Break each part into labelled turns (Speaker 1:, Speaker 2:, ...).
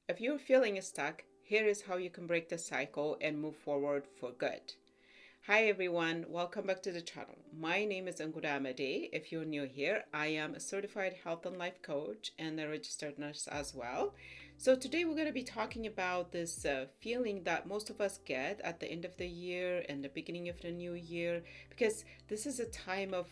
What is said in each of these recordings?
Speaker 1: If you're feeling stuck, here is how you can break the cycle and move forward for good. Hi everyone, welcome back to the channel. My name is Angura Amade. If you're new here, I am a certified health and life coach and a registered nurse as well. So today we're going to be talking about this feeling that most of us get at the end of the year and the beginning of the new year, because this is a time of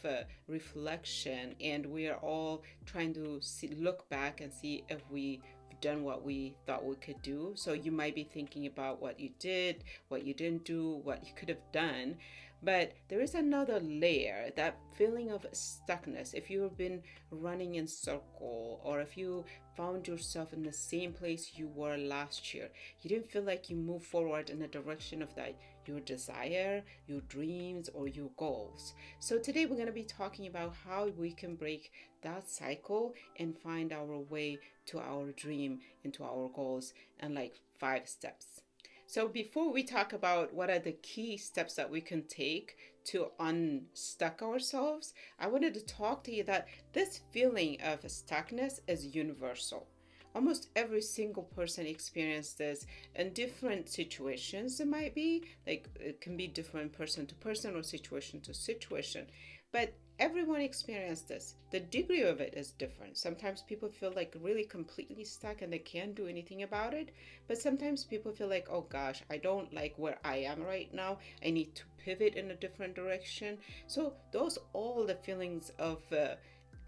Speaker 1: reflection and we are all trying to look back and see if we done what we thought we could do. So you might be thinking about what you did, what you didn't do, what you could have done. But there is another layer, that feeling of stuckness. If you've been running in circle, or if you found yourself in the same place you were last year, you didn't feel like you moved forward in the direction of that your desire, your dreams, or your goals. So today we're going to be talking about how we can break that cycle and find our way to our dream and to our goals, and like 5 steps. So before we talk about what are the key steps that we can take to unstuck ourselves, I wanted to talk to you that this feeling of stuckness is universal. Almost every single person experiences this in different situations. It might be like it can be different person to person or situation to situation, but everyone experiences this. The degree of it is different. Sometimes people feel like really completely stuck and they can't do anything about it, but sometimes people feel like, oh gosh, I don't like where I am right now, I need to pivot in a different direction. So those all the feelings of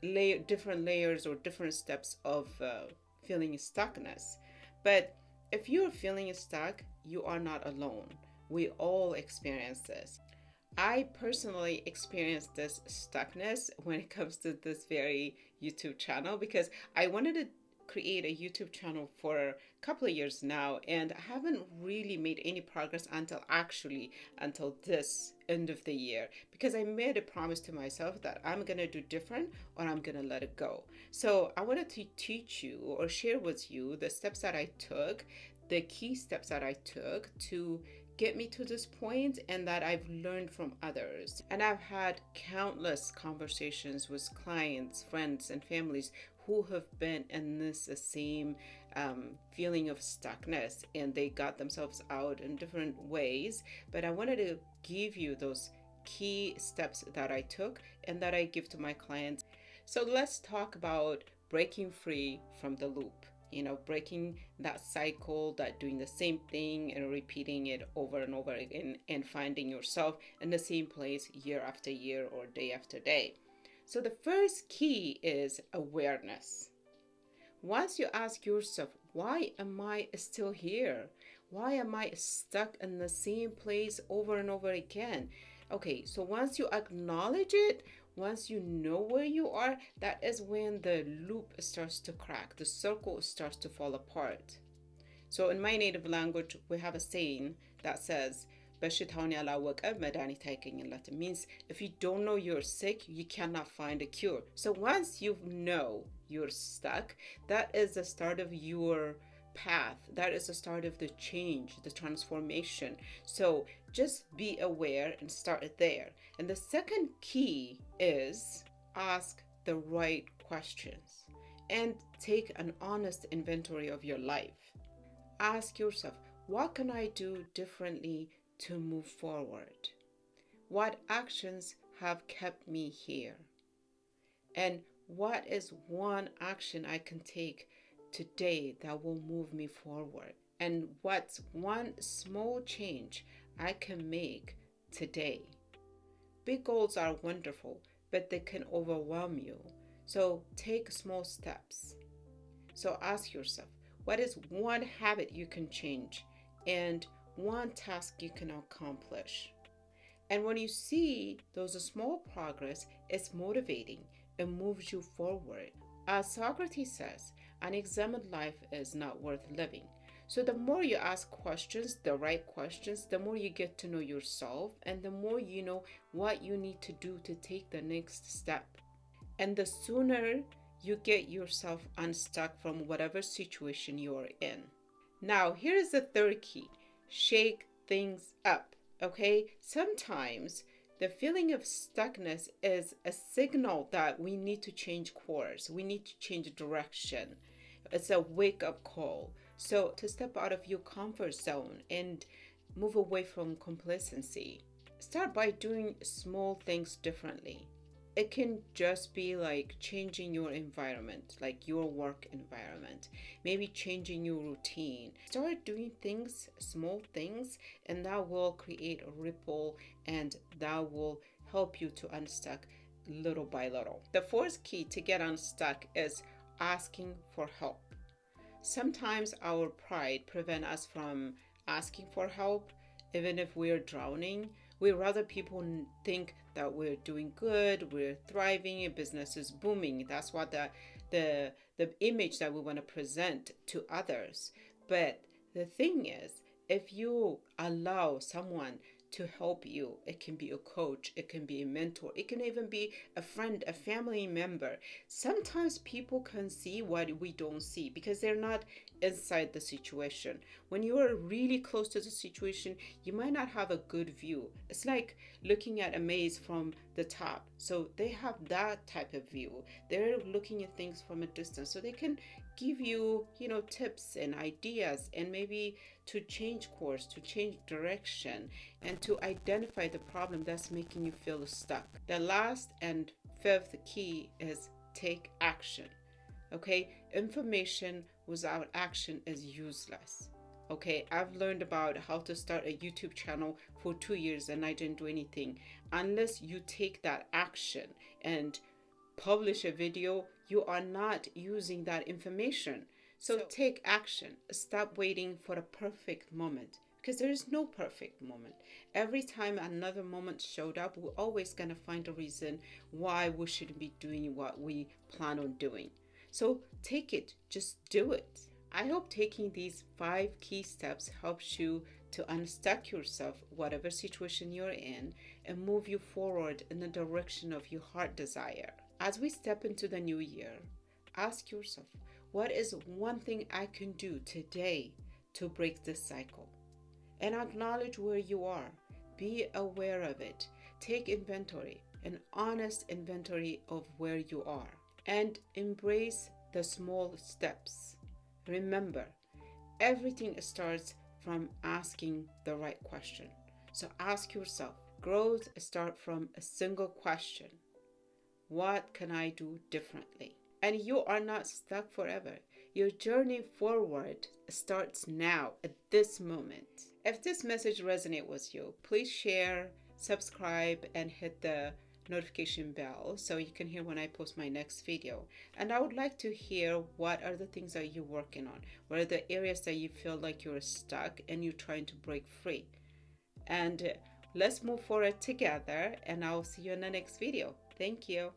Speaker 1: different layers or different steps of feeling stuckness. But if you're feeling stuck, you are not alone. We all experience this. I personally experienced this stuckness when it comes to this very YouTube channel, because I wanted to create a YouTube channel for a couple of years now, and I haven't really made any progress until this end of the year, because I made a promise to myself that I'm gonna do different or I'm gonna let it go. So I wanted to teach you or share with you the steps that I took, the key steps that I took to get me to this point, and that I've learned from others. And I've had countless conversations with clients, friends, and families who have been in this same feeling of stuckness, and they got themselves out in different ways. But I wanted to give you those key steps that I took and that I give to my clients. So let's talk about breaking free from the loop. Breaking that cycle, that doing the same thing and repeating it over and over again, and finding yourself in the same place year after year or day after day. So the first key is awareness. Once you ask yourself, why am I still here? Why am I stuck in the same place over and over again? Okay, so once you acknowledge it, once you know where you are, that is when the loop starts to crack, the circle starts to fall apart. So in my native language, we have a saying that says, በሽታውን ያላወቀ መድኃኒት አይገኝለትም. It means if you don't know you're sick, you cannot find a cure. So once you know you're stuck, that is the start of your path. That is the start of the change, the transformation. So just be aware and start it there. And the second key is ask the right questions and take an honest inventory of your life. Ask yourself, what can I do differently to move forward? What actions have kept me here? And what is one action I can take today that will move me forward? And what's one small change I can make today? Big goals are wonderful, but they can overwhelm you. So take small steps. So ask yourself, what is one habit you can change and one task you can accomplish? And when you see those small progress, it's motivating. It moves you forward. As Socrates says, an examined life is not worth living. So the more you ask questions, the right questions, the more you get to know yourself, and the more you know what you need to do to take the next step. And the sooner you get yourself unstuck from whatever situation you're in. Now, here is the third key. Shake things up, okay? Sometimes the feeling of stuckness is a signal that we need to change course. We need to change direction. It's a wake-up call. So to step out of your comfort zone and move away from complacency, start by doing small things differently. It can just be like changing your environment, like your work environment, maybe changing your routine. Start doing things, small things, and that will create a ripple, and that will help you to unstuck little by little. The fourth key to get unstuck is asking for help. Sometimes our pride prevents us from asking for help, even if we're drowning. We rather people think that we're doing good, we're thriving, business is booming. That's what the image that we want to present to others. But the thing is, if you allow someone to help you, it can be a coach, it can be a mentor, it can even be a friend, a family member. Sometimes people can see what we don't see because they're not inside the situation. When you are really close to the situation, you might not have a good view. It's like looking at a maze from the top. So they have that type of view. They're looking at things from a distance, so they can give you, tips and ideas, and maybe to change course, to change direction, and to identify the problem that's making you feel stuck. The last and fifth key is take action. Okay, information without action is useless. Okay, I've learned about how to start a YouTube channel for 2 years and I didn't do anything. Unless you take that action and publish a video, you are not using that information. So take action. Stop waiting for a perfect moment, because there is no perfect moment. Every time another moment showed up, we're always going to find a reason why we shouldn't be doing what we plan on doing. So take it, just do it. I hope taking these 5 key steps helps you to unstuck yourself, whatever situation you're in, and move you forward in the direction of your heart desire. As we step into the new year, ask yourself, what is one thing I can do today to break this cycle? And acknowledge where you are. Be aware of it. Take inventory, an honest inventory of where you are, and embrace the small steps. Remember, everything starts from asking the right question. So ask yourself, growth starts from a single question. What can I do differently? And you are not stuck forever. Your journey forward starts now, at this moment. If this message resonates with you, please share, subscribe, and hit the notification bell so you can hear when I post my next video. And I would like to hear, what are the things that you're working on? What are the areas that you feel like you're stuck and you're trying to break free? And let's move forward together, and I'll see you in the next video. Thank you.